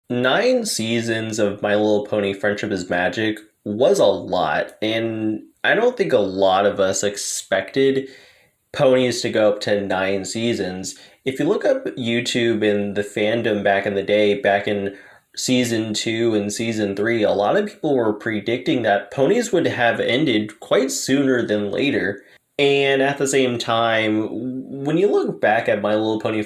9 seasons of My Little Pony Friendship is Magic was a lot, and I don't think a lot of us expected ponies to go up to 9 seasons. If you look up YouTube and the fandom back in the day, back in season 2 and season 3, a lot of people were predicting that ponies would have ended quite sooner than later. And at the same time, when you look back at My Little Pony,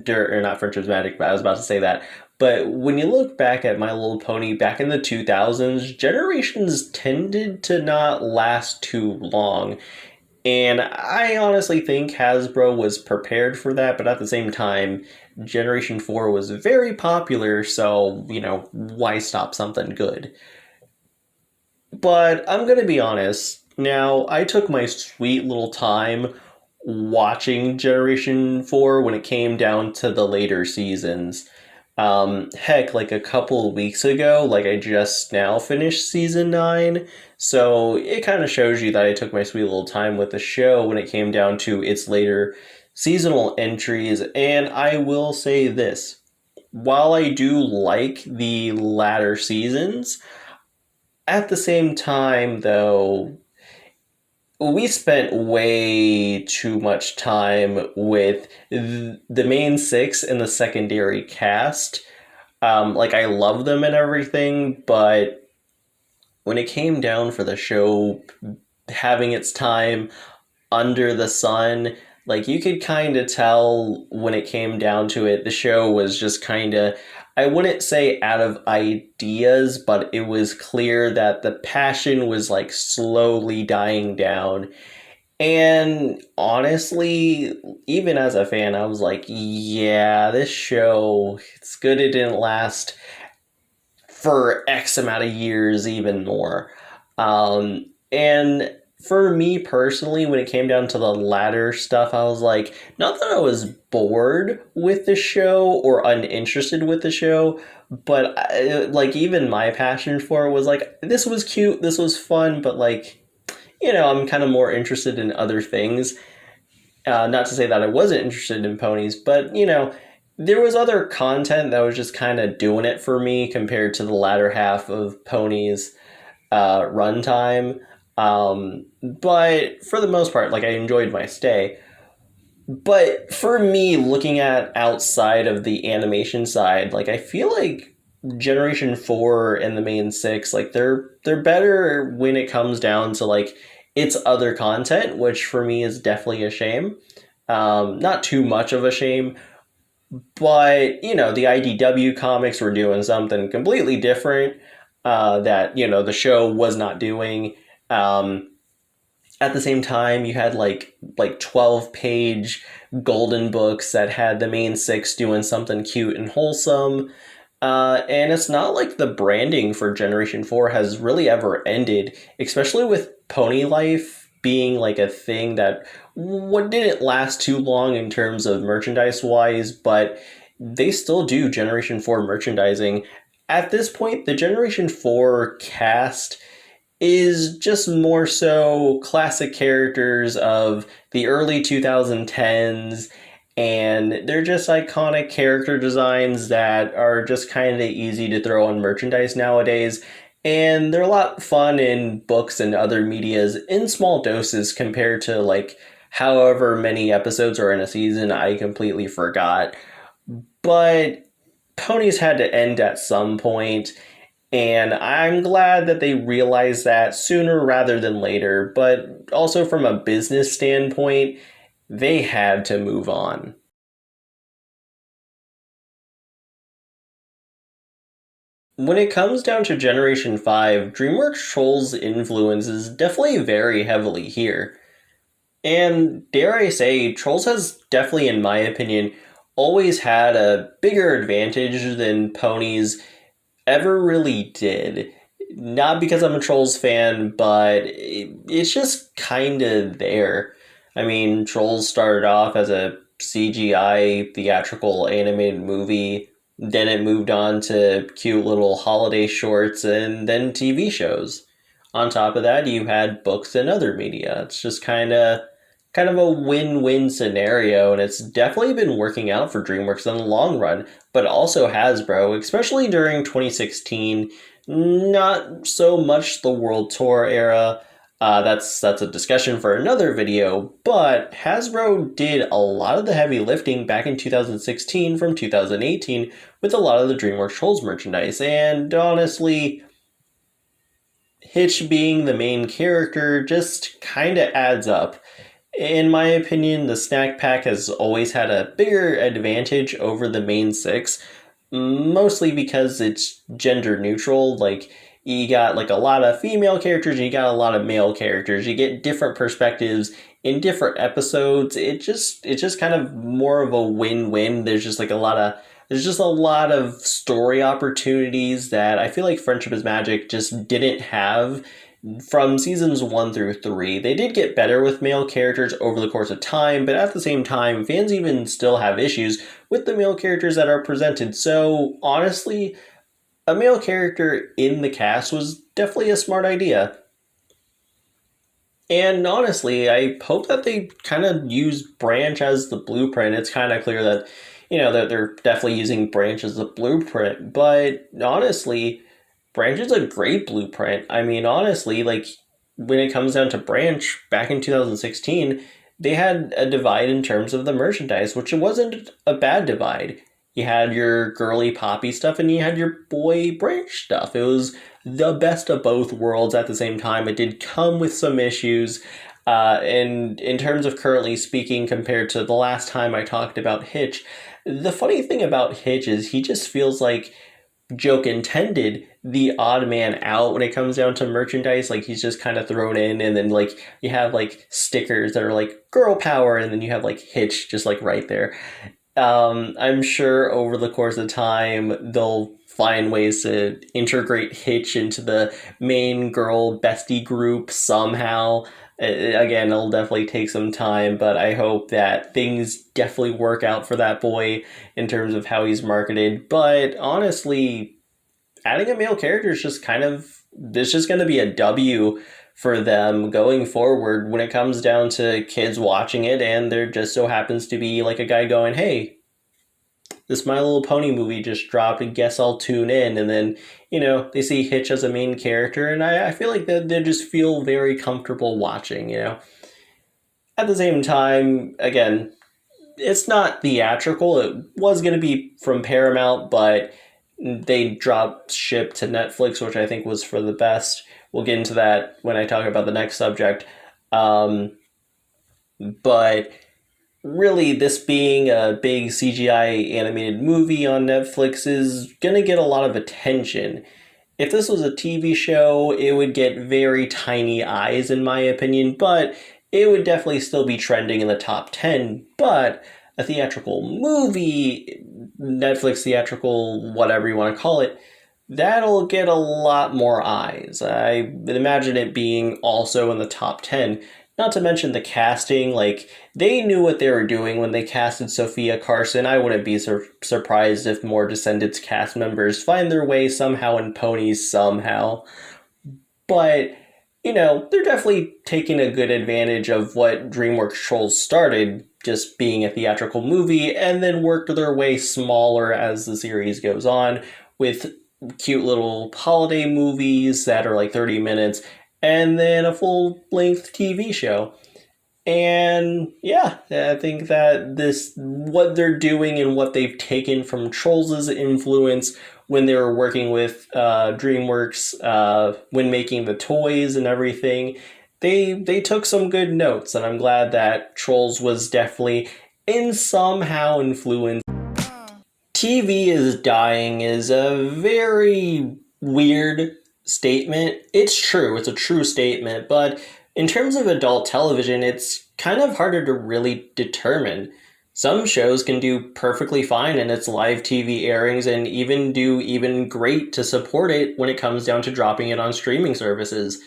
or not Friendship's Magic, but I was about to say that. But when you look back at My Little Pony back in the 2000s, generations tended to not last too long. And I honestly think Hasbro was prepared for that, but at the same time, Generation 4 was very popular, so, why stop something good? But I'm gonna be honest. Now, I took my sweet little time watching Generation 4 when it came down to the later seasons. Heck, like a couple of weeks ago, like I just now finished season 9. So it kind of shows you that I took my sweet little time with the show when it came down to its later seasonal entries. And I will say this, while I do like the latter seasons, at the same time, though, we spent way too much time with the main six and the secondary cast. Like, I love them and everything, but when it came down for the show having its time under the sun, like, you could kind of tell when it came down to it, the show was just kind of, I wouldn't say out of ideas, but it was clear that the passion was like slowly dying down. And honestly, even as a fan, I was like, yeah, this show, it's good it didn't last for X amount of years, even more. And for me personally, when it came down to the latter stuff, I was like, not that I was bored with the show or uninterested with the show, but like even my passion for it was like, this was cute, this was fun, but like, I'm kind of more interested in other things. Not to say that I wasn't interested in ponies, but there was other content that was just kind of doing it for me compared to the latter half of Ponies runtime. But for the most part, like I enjoyed my stay. But for me, looking at outside of the animation side, like I feel like Generation 4 and the main six, like they're better when it comes down to like its other content, which for me is definitely a shame. Not too much of a shame, but the IDW comics were doing something completely different that the show was not doing. At the same time, you had like 12-page golden books that had the main six doing something cute and wholesome. And it's not like the branding for Generation 4 has really ever ended, especially with Pony Life being like a thing that what didn't last too long in terms of merchandise wise, but they still do Generation 4 merchandising. At this point, the Generation 4 cast is just more so classic characters of the early 2010s, and they're just iconic character designs that are just kind of easy to throw on merchandise nowadays. And they're a lot fun in books and other medias in small doses compared to like however many episodes are in a season. I completely forgot. But ponies had to end at some point, and I'm glad that they realized that sooner rather than later. But also from a business standpoint, they had to move on. When it comes down to Generation 5, DreamWorks Trolls' influence is definitely very heavily here. And dare I say, Trolls has definitely, in my opinion, always had a bigger advantage than Ponies ever really did. Not because I'm a Trolls fan, but it's just kind of there. I mean, Trolls started off as a CGI theatrical animated movie, then it moved on to cute little holiday shorts and then TV shows. On top of that, you had books and other media. It's just kind of kind of a win-win scenario, and it's definitely been working out for DreamWorks in the long run, but also Hasbro, especially during 2016, not so much the World Tour era. That's a discussion for another video, but Hasbro did a lot of the heavy lifting back in 2016 from 2018 with a lot of the DreamWorks Trolls merchandise, and honestly, Hitch being the main character just kind of adds up. In my opinion, the snack pack has always had a bigger advantage over the main six, mostly because it's gender neutral. Like, you got like a lot of female characters and you got a lot of male characters. You get different perspectives in different episodes. It's just kind of more of a win-win. There's just a lot of story opportunities that I feel like Friendship is Magic just didn't have from seasons 1 through 3. They did get better with male characters over the course of time, but at the same time, fans even still have issues with the male characters that are presented. So honestly, a male character in the cast was definitely a smart idea. And honestly, I hope that they kind of use Branch as the blueprint. It's kind of clear that, that they're definitely using Branch as the blueprint. But honestly, Branch is a great blueprint. I mean, honestly, like, when it comes down to Branch, back in 2016, they had a divide in terms of the merchandise, which it wasn't a bad divide. You had your girly Poppy stuff and you had your boy Branch stuff. It was the best of both worlds at the same time. It did come with some issues. And in terms of currently speaking, compared to the last time I talked about Hitch, the funny thing about Hitch is he just feels like, joke intended, the odd man out when it comes down to merchandise. Like, he's just kind of thrown in, and then like you have like stickers that are like girl power, and then you have like Hitch just like right there. I'm sure over the course of time they'll find ways to integrate Hitch into the main girl bestie group somehow. Again, it'll definitely take some time, but I hope that things definitely work out for that boy in terms of how he's marketed. But honestly, adding a male character is just it's just going to be a W for them going forward when it comes down to kids watching it, and there just so happens to be like a guy going, hey, this My Little Pony movie just dropped, and guess I'll tune in. And then, they see Hitch as a main character, and I feel like they just feel very comfortable watching, At the same time, again, it's not theatrical. It was going to be from Paramount, but they dropped ship to Netflix, which I think was for the best. We'll get into that when I talk about the next subject. But really, this being a big CGI animated movie on Netflix is going to get a lot of attention. If this was a TV show, it would get very tiny eyes, in my opinion, but it would definitely still be trending in the top 10. But a theatrical movie, Netflix theatrical, whatever you want to call it, that'll get a lot more eyes. I would imagine it being also in the top 10. Not to mention the casting, like, they knew what they were doing when they casted Sophia Carson. I wouldn't be surprised if more Descendants cast members find their way somehow in Ponies somehow. But, they're definitely taking a good advantage of what DreamWorks Trolls started, just being a theatrical movie, and then worked their way smaller as the series goes on, with cute little holiday movies that are like 30 minutes, and then a full-length TV show. And yeah, I think that what they're doing and what they've taken from Trolls' influence when they were working with DreamWorks, when making the toys and everything, they took some good notes, and I'm glad that Trolls was definitely in somehow influenced. TV is dying is a very weird statement. It's true, it's a true statement, but in terms of adult television, it's kind of harder to really determine. Some shows can do perfectly fine in its live TV airings and even do even great to support it when it comes down to dropping it on streaming services.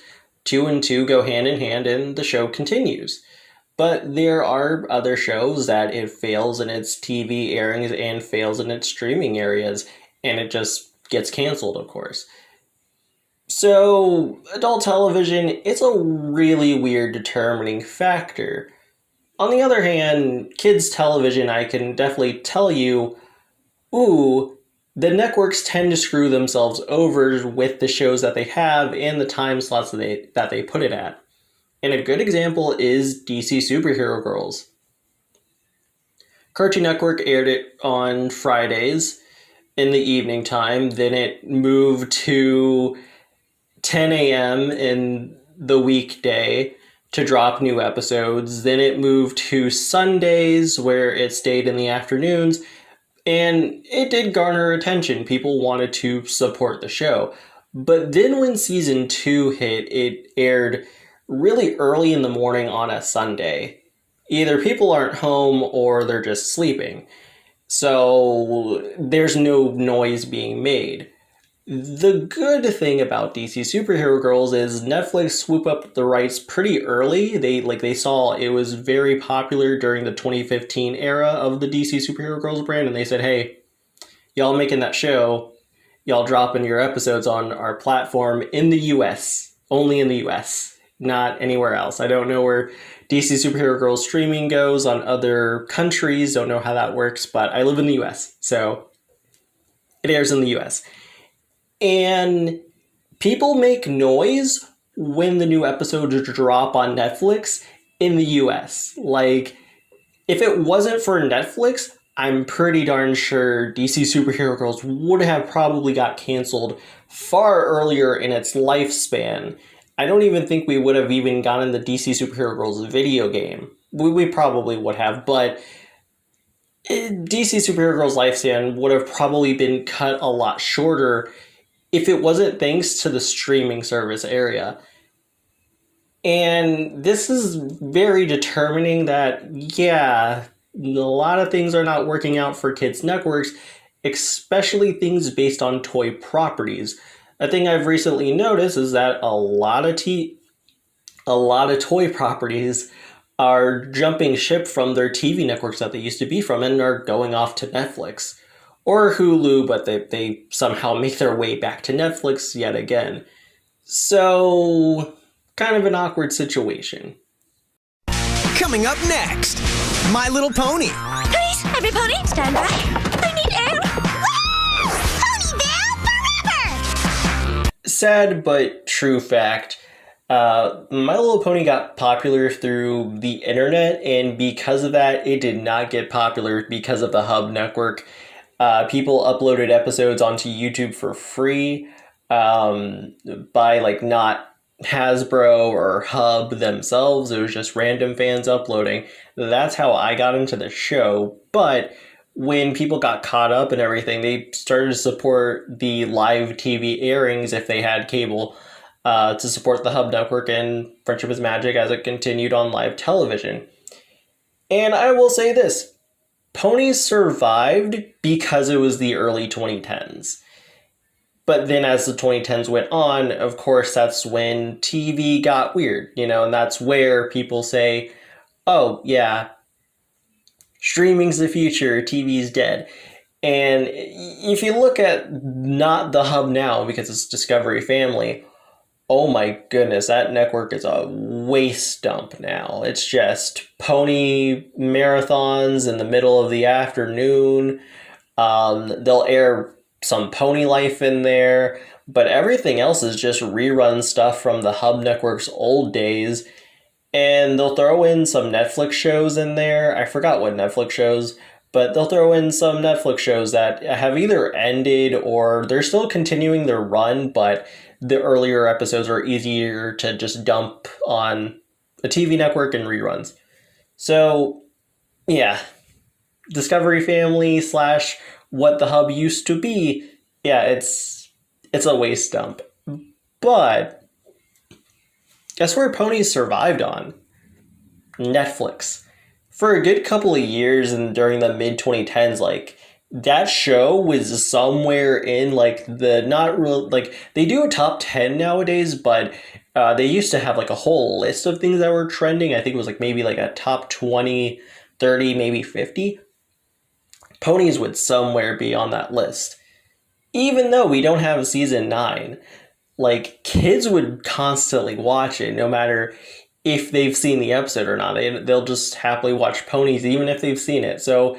2 and 2 go hand in hand and the show continues. But there are other shows that it fails in its TV airings and fails in its streaming areas, and it just gets canceled, of course. So, adult television, it's a really weird determining factor. On the other hand, kids' television, I can definitely tell you, ooh, the networks tend to screw themselves over with the shows that they have and the time slots that they put it at. And a good example is DC Superhero Girls. Cartoon Network aired it on Fridays in the evening time, then it moved to 10 a.m. in the weekday to drop new episodes. Then it moved to Sundays where it stayed in the afternoons, and it did garner attention. People wanted to support the show. But then when season 2 hit, it aired really early in the morning on a Sunday. Either people aren't home or they're just sleeping. So there's no noise being made. The good thing about DC Superhero Girls is Netflix swooped up the rights pretty early. They saw it was very popular during the 2015 era of the DC Superhero Girls brand, and they said, "Hey, y'all making that show, y'all dropping your episodes on our platform in the US, only in the US, not anywhere else." I don't know where DC Superhero Girls streaming goes on other countries, don't know how that works, but I live in the US, so it airs in the US. And people make noise when the new episodes drop on Netflix in the US. Like, if it wasn't for Netflix, I'm pretty darn sure DC Superhero Girls would have probably got canceled far earlier in its lifespan. I don't even think we would have even gotten the DC Superhero Girls video game. We probably would have, but DC Superhero Girls lifespan would have probably been cut a lot shorter if it wasn't thanks to the streaming service area. And this is very determining that, yeah, a lot of things are not working out for kids' networks, especially things based on toy properties. A thing I've recently noticed is that a lot of toy properties are jumping ship from their TV networks that they used to be from and are going off to Netflix. Or Hulu, but they somehow make their way back to Netflix yet again. So, kind of an awkward situation. Coming up next, My Little Pony. Please, every pony, stand back. I need air. Woo! Ponyville forever! Sad but true fact. My Little Pony got popular through the internet, and because of that, it did not get popular because of the Hub network. People uploaded episodes onto YouTube for free by not Hasbro or Hub themselves. It was just random fans uploading. That's how I got into the show. But when people got caught up and everything, they started to support the live TV airings if they had cable to support the Hub network and Friendship is Magic as it continued on live television. And I will say this. Ponies survived because it was the early 2010s. But then as the 2010s went on, of course, that's when TV got weird, and that's where people say, oh, yeah, streaming's the future, TV's dead. And if you look at not the Hub now, because it's Discovery Family, oh my goodness, that network is a waste dump now. It's just pony marathons in the middle of the afternoon. They'll air some Pony Life in there, but everything else is just rerun stuff from the Hub network's old days. And they'll throw in some Netflix shows in there. I forgot what Netflix shows, but they'll throw in some Netflix shows that have either ended or they're still continuing their run, but the earlier episodes are easier to just dump on a TV network and reruns. So, yeah, Discovery Family / what the Hub used to be, yeah, it's a waste dump. But guess where ponies survived on? Netflix. For a good couple of years and during the mid-2010s, that show was somewhere in the not real, they do a top 10 nowadays, but they used to have a whole list of things that were trending. I think it was maybe a top 20, 30, maybe 50. Ponies would somewhere be on that list. Even though we don't have season 9, kids would constantly watch it, no matter if they've seen the episode or not. They'll just happily watch Ponies even if they've seen it. So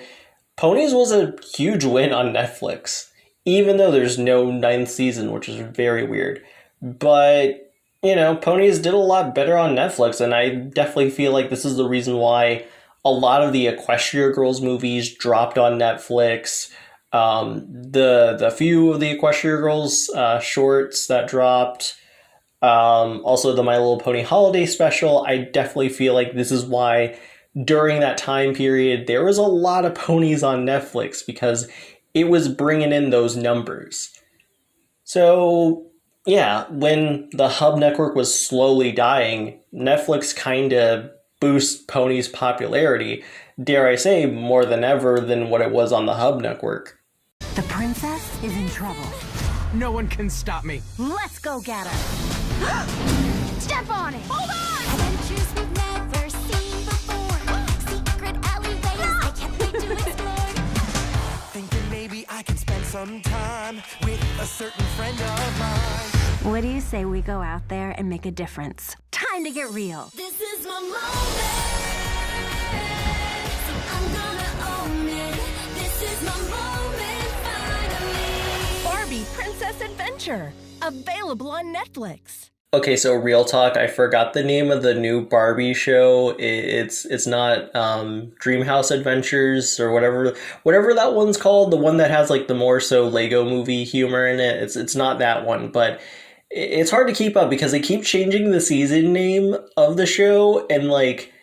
Ponies was a huge win on Netflix, even though there's no ninth season, which is very weird. But, Ponies did a lot better on Netflix, and I definitely feel like this is the reason why a lot of the Equestria Girls movies dropped on Netflix. The few of the Equestria Girls shorts that dropped, also the My Little Pony holiday special, I definitely feel like this is why during that time period there was a lot of ponies on Netflix, because it was bringing in those numbers. So yeah, when the Hub Network was slowly dying, Netflix kind of boost Pony's popularity, dare I say, more than ever than what it was on the Hub Network. The princess is in trouble. No one can stop me. Let's go get her. Step on it. Hold on. Adventures we've never seen before. Secret alleyways I can't wait to explore. Thinking maybe I can spend some time with a certain friend of mine. What do you say we go out there and make a difference? Time to get real. This is my moment. So I'm gonna own it. This is my moment finally. Barbie Princess Adventure, available on Netflix. Okay, so real talk, I forgot the name of the new Barbie show. It's not Dreamhouse Adventures or whatever that one's called. The one that has like the more so Lego movie humor in it. It's not that one, but it's hard to keep up because they keep changing the season name of the show, and like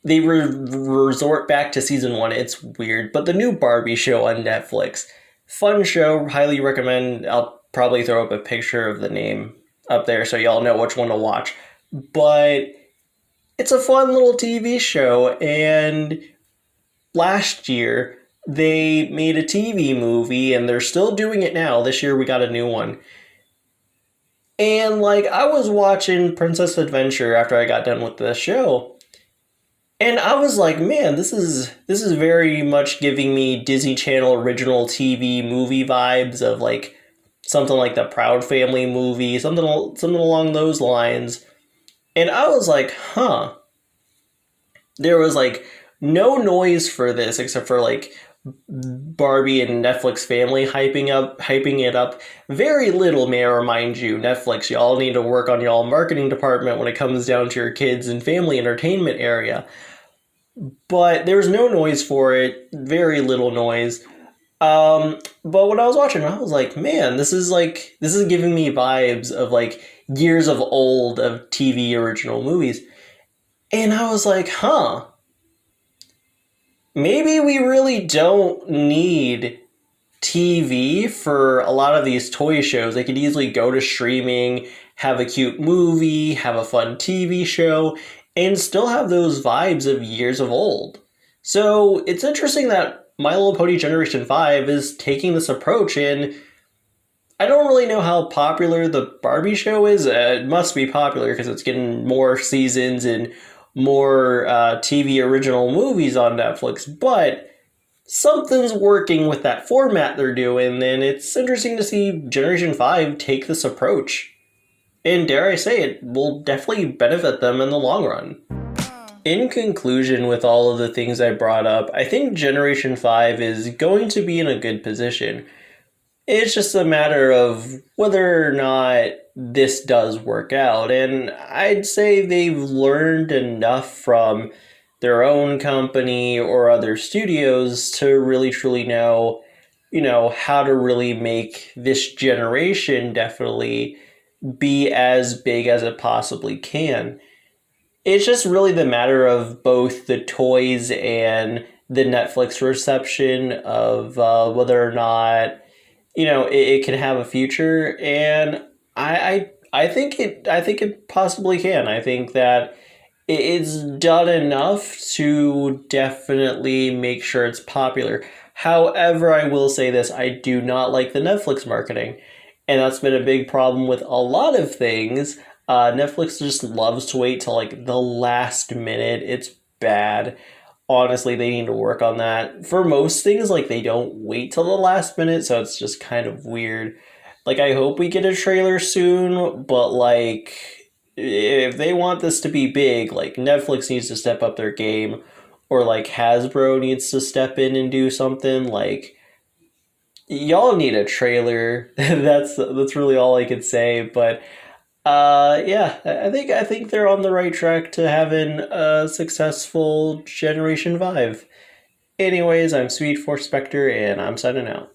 they resort back to season 1. It's weird. But the new Barbie show on Netflix, fun show, highly recommend. I'll probably throw up a picture of the name up there so y'all know which one to watch. But it's a fun little TV show, and last year they made a TV movie, and they're still doing it now. This year we got a new one. And like, I was watching Princess Adventure after I got done with the show, and I was like, man, this is very much giving me Disney Channel original TV movie vibes of like something like the Proud Family movie, something along those lines. And I was like, huh. There was like no noise for this except for like Barbie and Netflix family hyping it up. Very little, may I remind you. Netflix, y'all need to work on y'all marketing department when it comes down to your kids and family entertainment area. But there was no noise for it, very little noise. But when I was watching, I was like, man, this is giving me vibes of like years of old of TV original movies. And I was like, huh. Maybe we really don't need TV for a lot of these toy shows. They could easily go to streaming, have a cute movie, have a fun TV show, and still have those vibes of years of old. So it's interesting that My Little Pony Generation 5 is taking this approach, and I don't really know how popular the Barbie show is. It must be popular because it's getting more seasons and more TV original movies on Netflix, but something's working with that format they're doing, and it's interesting to see Generation 5 take this approach. And dare I say, it will definitely benefit them in the long run. In conclusion, with all of the things I brought up, I think Generation 5 is going to be in a good position. It's just a matter of whether or not this does work out. And I'd say they've learned enough from their own company or other studios to really truly know, how to really make this generation definitely be as big as it possibly can. It's just really the matter of both the toys and the Netflix reception of whether or not it can have a future, and I think it possibly can. I think that it's done enough to definitely make sure it's popular. However, I will say this: I do not like the Netflix marketing, and that's been a big problem with a lot of things. Netflix just loves to wait till like the last minute. It's bad. Honestly, they need to work on that. For most things, like, they don't wait till the last minute, so it's just kind of weird. Like, I hope we get a trailer soon, but like, if they want this to be big, like Netflix needs to step up their game, or like Hasbro needs to step in and do something. Like y'all need a trailer. That's really all I could say. But yeah, I think they're on the right track to having a successful Generation 5. Anyways, I'm Speed Force Spectre, and I'm signing out.